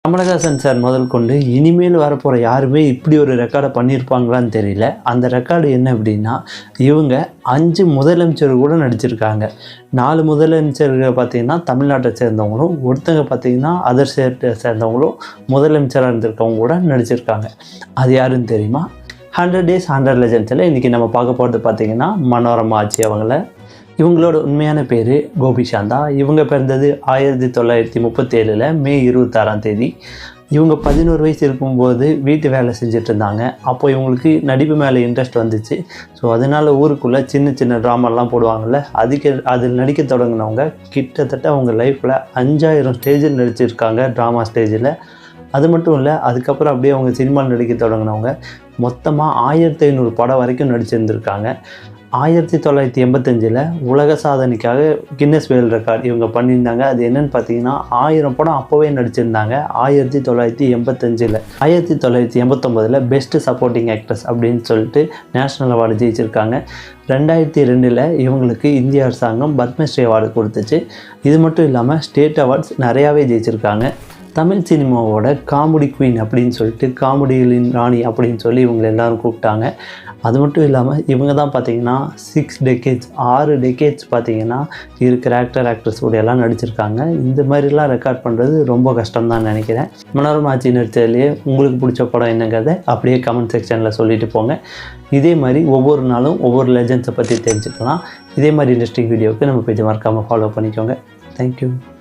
Kamal Haasan sir முதல் கொண்டு இனிமேல் வரப்போகிற யாருமே இப்படி ஒரு ரெக்கார்டை பண்ணியிருப்பாங்களான்னு தெரியல. அந்த ரெக்கார்டு என்ன அப்படின்னா, இவங்க 5 முதலமைச்சர் கூட நடிச்சிருக்காங்க. 4 முதலமைச்சர்கள் பார்த்திங்கன்னா தமிழ்நாட்டை சேர்ந்தவங்களும், ஒருத்தங்க பார்த்திங்கன்னா அதர் ஸ்டேட்டை சேர்ந்தவங்களும் முதலமைச்சராக இருந்திருக்கவங்க கூட நடிச்சிருக்காங்க. அது யாருன்னு தெரியுமா? 100 Days 100 Legends இன்றைக்கி நம்ம பார்க்க போகிறது பார்த்திங்கன்னா மனோரமா ஆச்சி அவங்கள. இவங்களோட உண்மையான பேர் கோபி சாந்தா. இவங்க பிறந்தது 1937 மே 26 இவங்க 11 வயசு இருக்கும்போது வீட்டு வேலை செஞ்சுட்டு இருந்தாங்க. அப்போ இவங்களுக்கு நடிப்பு மேலே இன்ட்ரெஸ்ட் வந்துச்சு. ஸோ அதனால் ஊருக்குள்ளே சின்ன சின்ன ட்ராமாலாம் போடுவாங்கள்ல, அதில் நடிக்க தொடங்கினவங்க கிட்டத்தட்ட அவங்க லைஃப்பில் 5000 ஸ்டேஜில் நடிச்சிருக்காங்க, ட்ராமா ஸ்டேஜில். அது மட்டும் இல்லை, அதுக்கப்புறம் அப்படியே அவங்க சினிமாவில் நடிக்க தொடங்கினவங்க மொத்தமாக 1500 படம் வரைக்கும் நடிச்சிருந்துருக்காங்க. 1985 உலக சாதனைக்காக கின்னஸ் வேர்ல்ட் ரெக்கார்ட் இவங்க பண்ணியிருந்தாங்க. அது என்னென்னு பார்த்தீங்கன்னா 1000 படம் அப்போவே நடிச்சிருந்தாங்க 1985. 1989 பெஸ்ட் சப்போர்ட்டிங் ஆக்ட்ரஸ் அப்படின்னு சொல்லிட்டு நேஷ்னல் அவார்டு ஜெயிச்சிருக்காங்க. 2002 இவங்களுக்கு இந்திய அரசாங்கம் பத்மஸ்ரீ அவார்டு கொடுத்துச்சு. இது மட்டும் இல்லாமல் ஸ்டேட் அவார்ட்ஸ் நிறையாவே ஜெயிச்சிருக்காங்க. தமிழ் சினிமாவோட காமெடி குவீன் அப்படின்னு சொல்லிட்டு, காமெடிகளின் ராணி அப்படின்னு சொல்லி இவங்க எல்லோரும் கூப்பிட்டாங்க. அது மட்டும் இல்லாமல் இவங்க தான் பார்த்திங்கன்னா 6 டெக்கேட்ஸ் பார்த்திங்கன்னா இருக்கிற ஆக்ட்ரஸ் கூட எல்லாம் நடிச்சிருக்காங்க. இந்த மாதிரிலாம் ரெக்கார்ட் பண்ணுறது ரொம்ப கஷ்டம் தான் நினைக்கிறேன். மனோரமா ஆச்சி நடித்ததுலேயே உங்களுக்கு பிடிச்ச படம் என்னங்கிறத அப்படியே கமெண்ட் செக்ஷனில் சொல்லிட்டு போங்க. இதே மாதிரி ஒவ்வொரு நாளும் ஒவ்வொரு லெஜண்ட்ஸை பற்றி தெரிஞ்சுக்கலாம். இதே மாதிரி இன்ட்ரெஸ்டிங் வீடியோவுக்கு நம்ம பேஜை மறக்காமல் ஃபாலோ பண்ணிக்கோங்க. தேங்க்யூ.